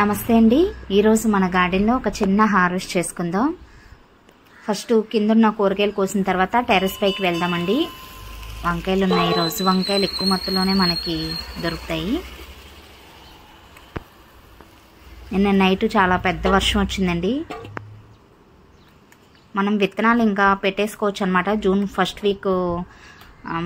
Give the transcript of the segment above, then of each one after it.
నమస్తే అండి। ఈ రోజు మన గార్డెన్ లో ఒక చిన్న హార్వెస్ట్ చేసుకుందాం। ఫస్ట్ కిందన్న కూరగాయలు కోసిన తర్వాత టెర్రస్ పైకి వెళ్దామండి। వంకాయలు ఉన్నాయి, ఈ రోజు వంకాయలు ఎక్కువ మొత్తంలోనే మనకి దొరుకుతాయి। నిన్న నైట్ చాలా పెద్ద వర్షం వచ్చిందండి। మనం విత్తనాలు ఇంకా పెట్టేసుకోవచ్చు అన్నమాట। జూన్ ఫస్ట్ వీక్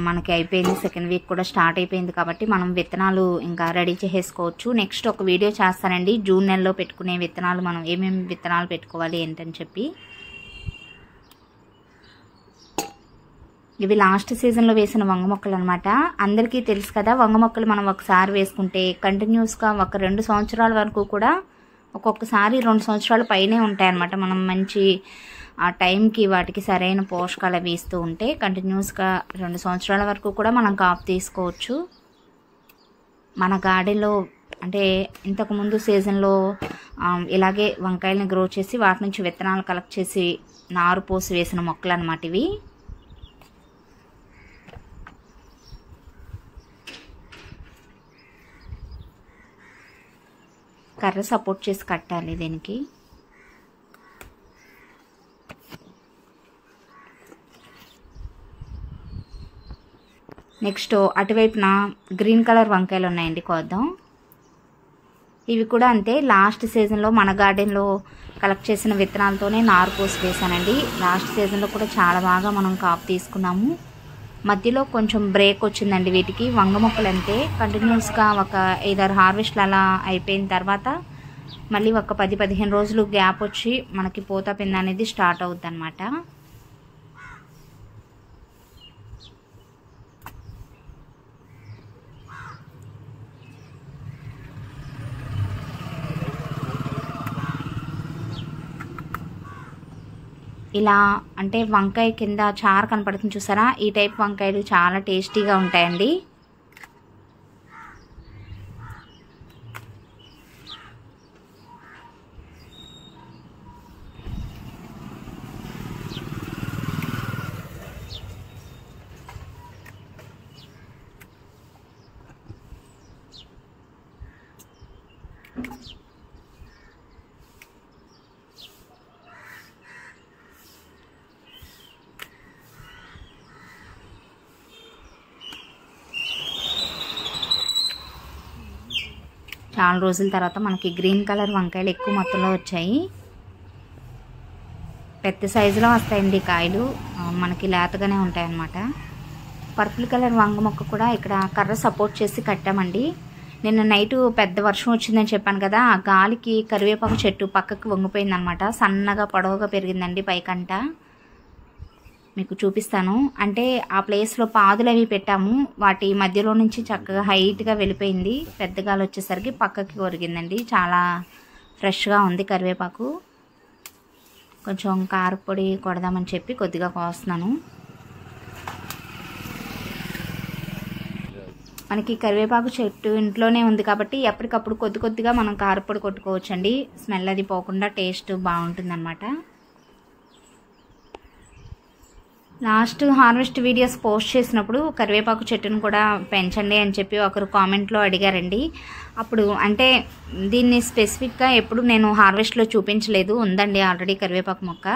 మనకి అయిపోయింది, సెకండ్ వీక్ కూడా స్టార్ట్ అయిపోయింది కాబట్టి మనం విత్తనాలు ఇంకా రెడీ చేసేసుకోవచ్చు। నెక్స్ట్ ఒక వీడియో చేస్తానండి జూన్ నెలలో పెట్టుకునే విత్తనాలు, మనం ఏమేమి విత్తనాలు పెట్టుకోవాలి ఏంటని చెప్పి। ఇవి లాస్ట్ సీజన్లో వేసిన వంగ మొక్కలు అనమాట। అందరికీ తెలుసు కదా, వంగ మొక్కలు మనం ఒకసారి వేసుకుంటే కంటిన్యూస్గా ఒక 2 సంవత్సరాల వరకు కూడా, ఒక్కొక్కసారి 2 సంవత్సరాల పైనే ఉంటాయి అన్నమాట। మనం మంచి ఆ టైంకి వాటికి సరైన పోషకాలు అవి ఇస్తూ ఉంటే కంటిన్యూస్గా 2 సంవత్సరాల వరకు కూడా మనం కాపు తీసుకోవచ్చు। మన గార్డెన్లో అంటే ఇంతకుముందు సీజన్లో ఇలాగే వంకాయలని గ్రో చేసి వాటి నుంచి విత్తనాలు కలెక్ట్ చేసి నారు పోసి వేసిన మొక్కలు అన్నమాట ఇవి। కర్ర సపోర్ట్ చేసి కట్టాలి దీనికి। నెక్స్ట్ అటువైపున గ్రీన్ కలర్ వంకాయలు ఉన్నాయండి, కోద్దాం। ఇవి కూడా అంతే, లాస్ట్ సీజన్లో మన గార్డెన్లో కలెక్ట్ చేసిన విత్తనాలతోనే నారు పోసి వేసానండి। లాస్ట్ సీజన్లో కూడా చాలా బాగా మనం కాపు తీసుకున్నాము। మధ్యలో కొంచెం బ్రేక్ వచ్చిందండి వీటికి। వంగ మొక్కలు అంతే కంటిన్యూస్గా ఒక 5-6 హార్వెస్ట్లు అలా అయిపోయిన తర్వాత మళ్ళీ ఒక 10-15 రోజులు గ్యాప్ వచ్చి మనకి పూత పింద అనేది స్టార్ట్ అవుద్ది అన్నమాట। ఇలా అంటే వంకాయ కింద చారు కనపడుతుంది చూసారా, ఈ టైప్ వంకాయలు చాలా టేస్టీగా ఉంటాయండి। చాలా రోజుల తర్వాత మనకి గ్రీన్ కలర్ వంకాయలు ఎక్కువ మొత్తంలో వచ్చాయి। పెద్ద సైజులో వస్తాయండి కాయలు, మనకి లేతగానే ఉంటాయి అన్నమాట। పర్పుల్ కలర్ వంగ మొక్క కూడా ఇక్కడ కర్ర సపోర్ట్ చేసి కట్టామండి। నిన్న నైట్ పెద్ద వర్షం వచ్చిందని చెప్పాను కదా, ఆ గాలికి కరివేపాకు చెట్టు పక్కకి వంగిపోయింది అనమాట। సన్నగా పొడవుగా పెరిగిందండి పైకంట, మీకు చూపిస్తాను। అంటే ఆ ప్లేస్లో పాదులు అవి పెట్టాము, వాటి మధ్యలో నుంచి చక్కగా హైట్గా వెళ్ళిపోయింది। పెద్ద గాలి వచ్చేసరికి పక్కకి ఒరిగిందండి, చాలా ఫ్రెష్గా ఉంది కరివేపాకు। కొంచెం కారపొడి కొడదామని చెప్పి కొద్దిగా కోస్తున్నాను। మనకి కరివేపాకు చెట్టు ఇంట్లోనే ఉంది కాబట్టి ఎప్పటికప్పుడు కొద్ది కొద్దిగా మనం కారపొడి కొట్టుకోవచ్చండి, స్మెల్ అది పోకుండా టేస్ట్ బాగుంటుంది అన్నమాట। లాస్ట్ హార్వెస్ట్ వీడియోస్ పోస్ట్ చేసినప్పుడు కరివేపాకు చెట్టును కూడా పెంచండి అని చెప్పి ఒకరు కామెంట్లో అడిగారండి। అప్పుడు అంటే దీన్ని స్పెసిఫిక్గా ఎప్పుడు నేను హార్వెస్ట్లో చూపించలేదు, ఉందండి ఆల్రెడీ కరివేపాకు మొక్క।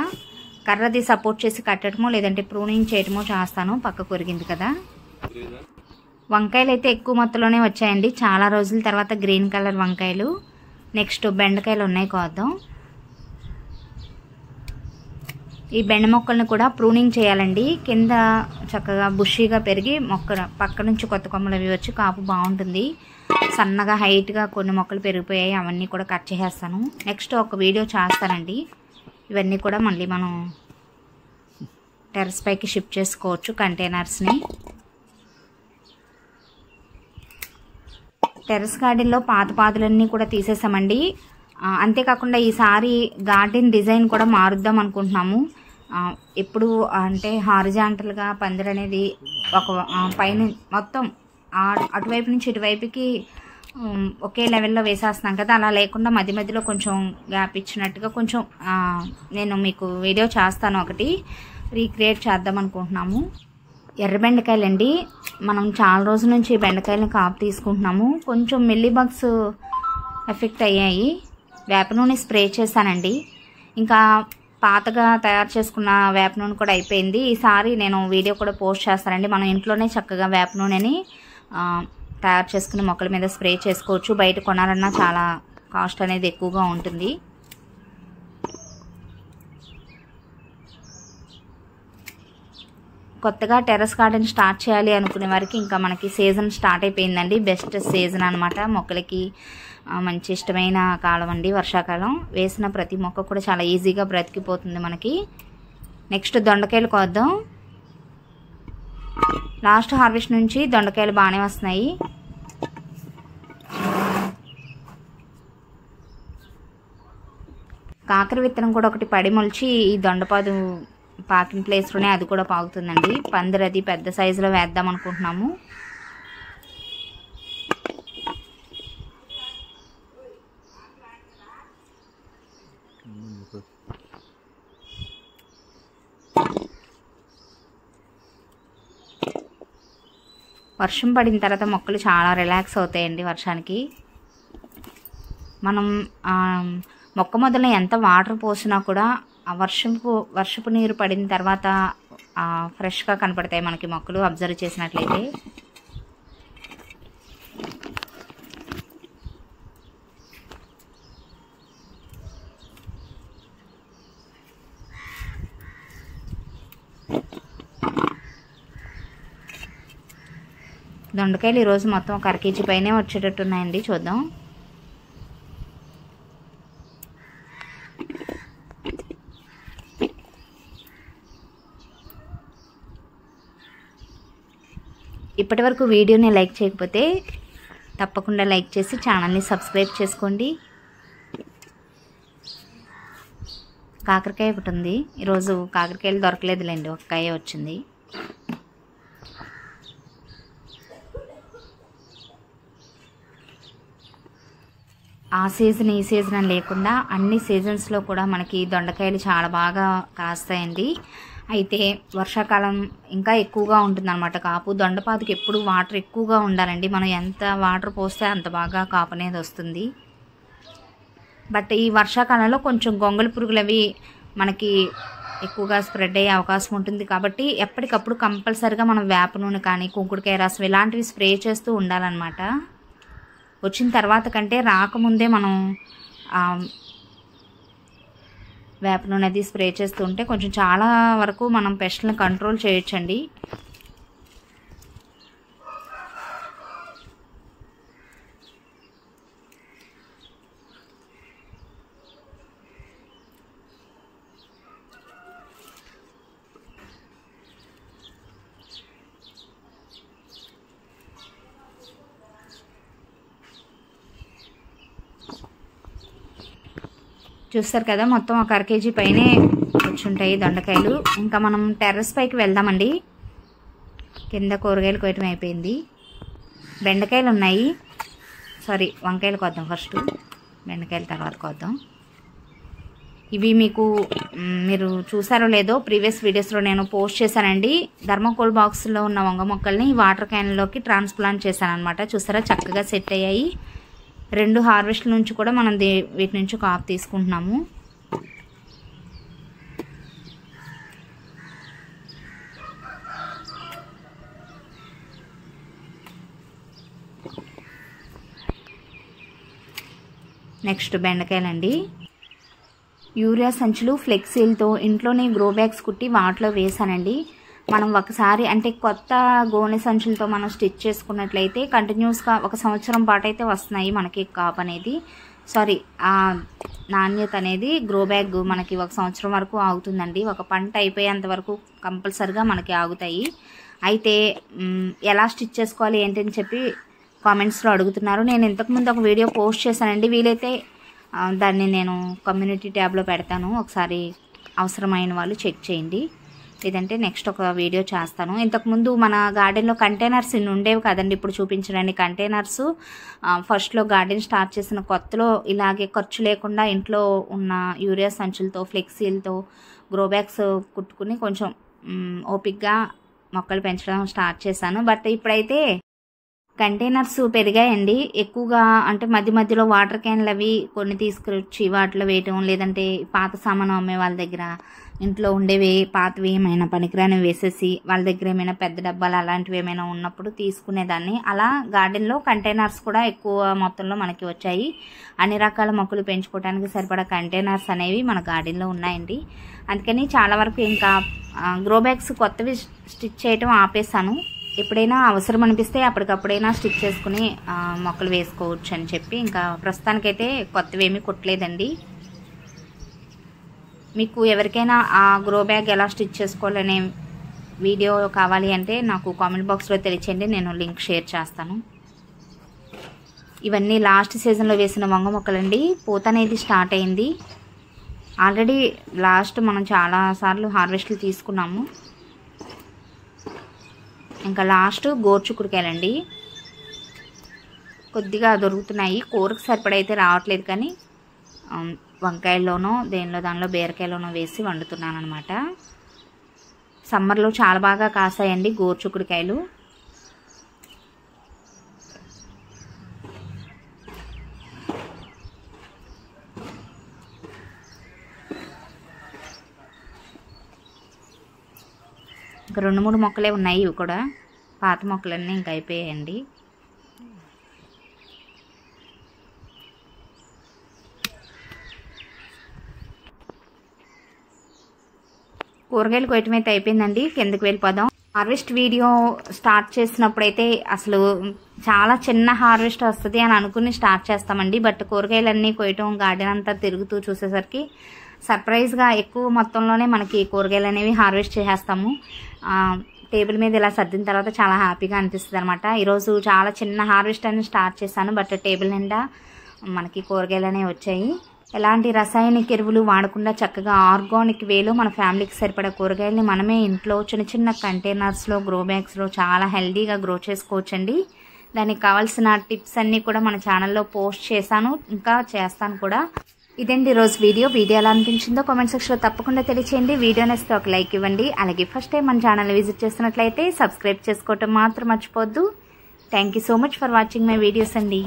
కర్రది సపోర్ట్ చేసి కట్టడమో లేదంటే ప్రూనింగ్ చేయడమో చేస్తాను, పక్క కొరిగింది కదా। వంకాయలు అయితే ఎక్కువ మొత్తంలోనే వచ్చాయండి, చాలా రోజుల తర్వాత గ్రీన్ కలర్ వంకాయలు। నెక్స్ట్ బెండకాయలు ఉన్నాయి, కోద్దాం। ఈ బెండ మొక్కల్ని కూడా ప్రూనింగ్ చేయాలండి, కింద చక్కగా బుషీగా పెరిగి మొక్క పక్క నుంచి కొత్త కొమ్మలు అవి వచ్చి కాపు బాగుంటుంది। సన్నగా హైట్గా కొన్ని మొక్కలు పెరిగిపోయాయి, అవన్నీ కూడా కట్ చేసేస్తాను। నెక్స్ట్ ఒక వీడియో చేస్తానండి, ఇవన్నీ కూడా మళ్ళీ మనం టెర్రస్ పైకి షిఫ్ట్ చేసుకోవచ్చు కంటైనర్స్ని। టెర్రస్ గార్డెన్లో పాత పాదులన్నీ కూడా తీసేసామండి। అంతేకాకుండా ఈసారి గార్డెన్ డిజైన్ కూడా మారుద్దాం అనుకుంటున్నాము। ఎప్పుడు అంటే హారిజాంటల్గా పందిరి అనేది ఒక పైన మొత్తం అటువైపు నుంచి ఇటువైపుకి ఒకే లెవెల్లో వేసేస్తున్నాం కదా, అలా లేకుండా మధ్య మధ్యలో కొంచెం గ్యాప్ ఇచ్చినట్టుగా కొంచెం నేను మీకు వీడియో చేస్తాను, ఒకటి రీక్రియేట్ చేద్దాం అనుకుంటున్నాము। ఎర్ర బెండకాయలండి, మనం చాలా రోజుల నుంచి బెండకాయలని కాపు తీసుకుంటున్నాము। కొంచెం మిల్లీ బగ్స్ ఎఫెక్ట్ అయ్యాయి. వేప నూనె స్ప్రే చేశానండి. ఇంకా పాతగా తయారు చేసుకున్న వేప నూనె కూడా అయిపోయింది. ఈసారి నేను వీడియో కూడా పోస్ట్ చేస్తానండి. మనం ఇంట్లోనే చక్కగా వేప నూనెని తయారు చేసుకుని మొక్కల మీద స్ప్రే చేసుకోవచ్చు. బయట కొనాలన్నా చాలా కాస్ట్ అనేది ఎక్కువగా ఉంటుంది. కొత్తగా టెర్రస్ గార్డెన్ స్టార్ట్ చేయాలి అనుకునే వారికి ఇంకా మనకి సీజన్ స్టార్ట్ అయిపోయిందండి. బెస్ట్ సీజన్ అనమాట. మొక్కలకి మంచి ఇష్టమైన కాలం అండి వర్షాకాలం. వేసిన ప్రతి మొక్క కూడా చాలా ఈజీగా బ్రతికిపోతుంది మనకి. నెక్స్ట్ దొండకాయలు కోద్దాం. లాస్ట్ హార్వెస్ట్ నుంచి దొండకాయలు బాగానే వస్తున్నాయి. కాకర విత్తనం కూడా ఒకటి పడి మొలిచి ఈ దొండపాదు పాకిన ప్లేస్లోనే అది కూడా పాకుతుందండి. పందిరి అది పెద్ద సైజులో వేద్దాం అనుకుంటున్నాము. వర్షం పడిన తర్వాత మొక్కలు చాలా రిలాక్స్ అవుతాయండి వర్షానికి. మనం మొక్క మొదలు ఎంత వాటర్ పోసినా కూడా ఆ వర్షపు నీరు పడిన తర్వాత ఫ్రెష్గా కనపడతాయి మనకి మొక్కలు అబ్జర్వ్ చేసినట్లయితే. దొండకాయలు ఈరోజు మొత్తం ఒక 1 కేజీ పైనే వచ్చేటట్టు ఉన్నాయండి. చూద్దాం. ఇప్పటి వరకు వీడియోని లైక్ చేయకపోతే తప్పకుండా లైక్ చేసి ఛానల్ని సబ్స్క్రైబ్ చేసుకోండి. కాకరకాయ ఒకటి ఉంది. ఈరోజు కాకరకాయలు దొరకలేదులేండి, ఒక కాయ వచ్చింది. ఆ సీజన్ ఈ సీజన్ అని లేకుండా అన్ని సీజన్స్లో కూడా మనకి దొండకాయలు చాలా బాగా కాస్తాయండి. అయితే వర్షాకాలం ఇంకా ఎక్కువగా ఉంటుందన్నమాట కాపు. దొండపాదుకి ఎప్పుడు వాటర్ ఎక్కువగా ఉండాలండి. మనం ఎంత వాటర్ పోస్తే అంత బాగా కాపు అనేది వస్తుంది. బట్ ఈ వర్షాకాలంలో కొంచెం గొంగళి పురుగులు అవి మనకి ఎక్కువగా స్ప్రెడ్ అయ్యే అవకాశం ఉంటుంది. కాబట్టి ఎప్పటికప్పుడు కంపల్సరిగా మనం వేప నూనె కానీ కుంకుడుకాయ రసం ఇలాంటివి స్ప్రే చేస్తూ ఉండాలన్నమాట. వచ్చిన తర్వాత కంటే రాకముందే మనం వేప నూనె అది స్ప్రే చేస్తుంటే కొంచెం చాలా వరకు మనం పెస్ట్లను కంట్రోల్ చేయొచ్చండి. చూస్తారు కదా, మొత్తం ఒక 1 కేజీ పైనే వచ్చుంటాయి దొండకాయలు. ఇంకా మనం టెర్రస్ పైకి వెళ్దామండి. కింద కూరగాయలు కోయటం అయిపోయింది. బెండకాయలు ఉన్నాయి. సారీ, వంకాయలు కోద్దాం ఫస్ట్, బెండకాయలు తర్వాత కోద్దాం. ఇవి మీరు చూసారో లేదో ప్రీవియస్ వీడియోస్లో నేను పోస్ట్ చేశానండి. థర్మోకోల్ బాక్స్లో ఉన్న వంగ మొక్కల్ని వాటర్ క్యాన్లోకి ట్రాన్స్ప్లాంట్ చేశాను అనమాట. చూసారా, చక్కగా సెట్ అయ్యాయి. 2 హార్వెస్ట్ల నుంచి కూడా మనం వీటి నుంచి కాపు తీసుకుంటున్నాము. నెక్స్ట్ బెండకాయలండి. యూరియా సంచులు ఫ్లెక్సీలతో ఇంట్లోనే గ్రో బ్యాగ్స్ కుట్టి వాటిలో వేసానండి. మనం ఒకసారి అంటే కొత్త గోనె సంచులతో మనం స్టిచ్ చేసుకున్నట్లయితే కంటిన్యూస్గా 1 సంవత్సరం పాటు అయితే వస్తున్నాయి మనకి కాపు అనేది. సారీ, ఆ నాణ్యత అనేది గ్రో బ్యాగ్ మనకి 1 సంవత్సరం వరకు ఆగుతుందండి. ఒక పంట అయిపోయేంత వరకు కంపల్సరిగా మనకి ఆగుతాయి. అయితే ఎలా స్టిచ్ చేసుకోవాలి ఏంటని చెప్పి కామెంట్స్లో అడుగుతున్నారు. నేను ఇంతకుముందు ఒక వీడియో పోస్ట్ చేశానండి. వీలైతే దాన్ని నేను కమ్యూనిటీ ట్యాబ్లో పెడతాను, ఒకసారి అవసరమైన వాళ్ళు చెక్ చేయండి. లేదంటే నెక్స్ట్ ఒక వీడియో చేస్తాను. ఇంతకుముందు మన గార్డెన్లో కంటైనర్స్ ఇన్ని ఉండేవి కదండి. ఇప్పుడు చూపించడానికి కంటైనర్స్ ఫస్ట్లో గార్డెన్ స్టార్ట్ చేసిన కొత్తలో ఇలాగే ఖర్చు లేకుండా ఇంట్లో ఉన్న యూరియా సంచులతో ఫ్లెక్సీలతో గ్రో బ్యాగ్స్ కుట్టుకుని కొంచెం ఓపిక్గా మొక్కలు పెంచడం స్టార్ట్ చేశాను. బట్ ఇప్పుడైతే కంటైనర్స్ పెరిగాయండి ఎక్కువగా. అంటే మధ్య మధ్యలో వాటర్ క్యాన్లు అవి కొన్ని తీసుకొచ్చి వాటిలో వేయటం, లేదంటే పాత సామాను అమ్మే వాళ్ళ దగ్గర ఇంట్లో ఉండేవి పాతవి ఏమైనా పనికిరానివి వేసేసి వాళ్ళ దగ్గర ఏమైనా పెద్ద డబ్బాలు అలాంటివి ఏమైనా ఉన్నప్పుడు తీసుకునేదాన్ని. అలా గార్డెన్లో కంటైనర్స్ కూడా ఎక్కువ మొత్తంలో మనకి వచ్చాయి. అన్ని రకాల మొక్కలు పెంచుకోవడానికి సరిపడా కంటైనర్స్ అనేవి మన గార్డెన్లో ఉన్నాయండి. అందుకని చాలా వరకు ఇంకా గ్రో బ్యాగ్స్ కొత్తవి స్టిచ్ చేయటం ఆపేసాను. ఎప్పుడైనా అవసరం అనిపిస్తే అప్పటికప్పుడైనా స్టిచ్ చేసుకుని మొక్కలు వేసుకోవచ్చు అని చెప్పి ఇంకా ప్రస్తుతానికైతే కొత్తవి ఏమీ కుట్టలేదండి. మీకు ఎవరికైనా ఆ గ్రో బ్యాగ్ ఎలా స్టిచ్ చేసుకోవాలనే వీడియో కావాలి అంటే నాకు కామెంట్ బాక్స్లో తెలియచేయండి, నేను లింక్ షేర్ చేస్తాను. ఇవన్నీ లాస్ట్ సీజన్లో వేసిన వంగ మొక్కలండి. పూత అనేది స్టార్ట్ అయింది ఆల్రెడీ. లాస్ట్ మనం చాలాసార్లు హార్వెస్ట్లు తీసుకున్నాము. ఇంకా లాస్ట్ గోర్చుకుడికాయలండి. కొద్దిగా దొరుకుతున్నాయి, కూరకు సరిపడైతే రావట్లేదు, కానీ వంకాయల్లోనో దానిలో బీరకాయలోనో వేసి వండుతున్నాను అనమాట. సమ్మర్లో చాలా బాగా కాసాయండి గోర్చుకుడికాయలు. ఇంకా 2-3 మొక్కలే ఉన్నాయి. ఇవి కూడా పాత మొక్కలన్నీ ఇంకా అయిపోయాయండి. కూరగాయలు కొయ్యటం అయితే అయిపోయిందండి. కిందకి వెళ్ళిపోదాం. హార్వెస్ట్ వీడియో స్టార్ట్ చేసినప్పుడైతే అసలు చాలా చిన్న హార్వెస్ట్ వస్తుంది అని అనుకుని స్టార్ట్ చేస్తామండి. బట్ కూరగాయలన్నీ కొయ్యటం గార్డెన్ అంతా తిరుగుతూ చూసేసరికి సర్ప్రైజ్గా ఎక్కువ మొత్తంలోనే మనకి కూరగాయలు అనేవి హార్వెస్ట్ చేసేస్తాము. టేబుల్ మీద ఇలా సర్దిన తర్వాత చాలా హ్యాపీగా అనిపిస్తుంది అనమాట. ఈరోజు చాలా చిన్న హార్వెస్ట్ అని స్టార్ట్ చేశాను, బట్ టేబుల్ నిండా మనకి కూరగాయలు అనేవి వచ్చాయి. ఎలాంటి రసాయనిక ఎరువులు వాడకుండా చక్కగా ఆర్గానిక్ వేలో మన ఫ్యామిలీకి సరిపడా కూరగాయలని మనమే ఇంట్లో చిన్న చిన్న కంటైనర్స్లో గ్రో బ్యాగ్స్లో చాలా హెల్దీగా గ్రో చేసుకోవచ్చండి. దానికి కావాల్సిన టిప్స్ అన్నీ కూడా మన ఛానల్లో పోస్ట్ చేశాను, ఇంకా చేస్తాను కూడా. ఇదండి ఈరోజు వీడియో ఎలా అనిపించిందో కామెంట్ సెక్షన్లో తప్పకుండా తెలియచేయండి. వీడియో నచ్చితే ఒక లైక్ ఇవ్వండి. అలాగే ఫస్ట్ టైం మన ఛానల్ విజిట్ చేస్తున్నట్లయితే సబ్స్క్రైబ్ చేసుకోవటం మాత్రం మర్చిపోవద్దు. Thank you so much for watching my videos అండి.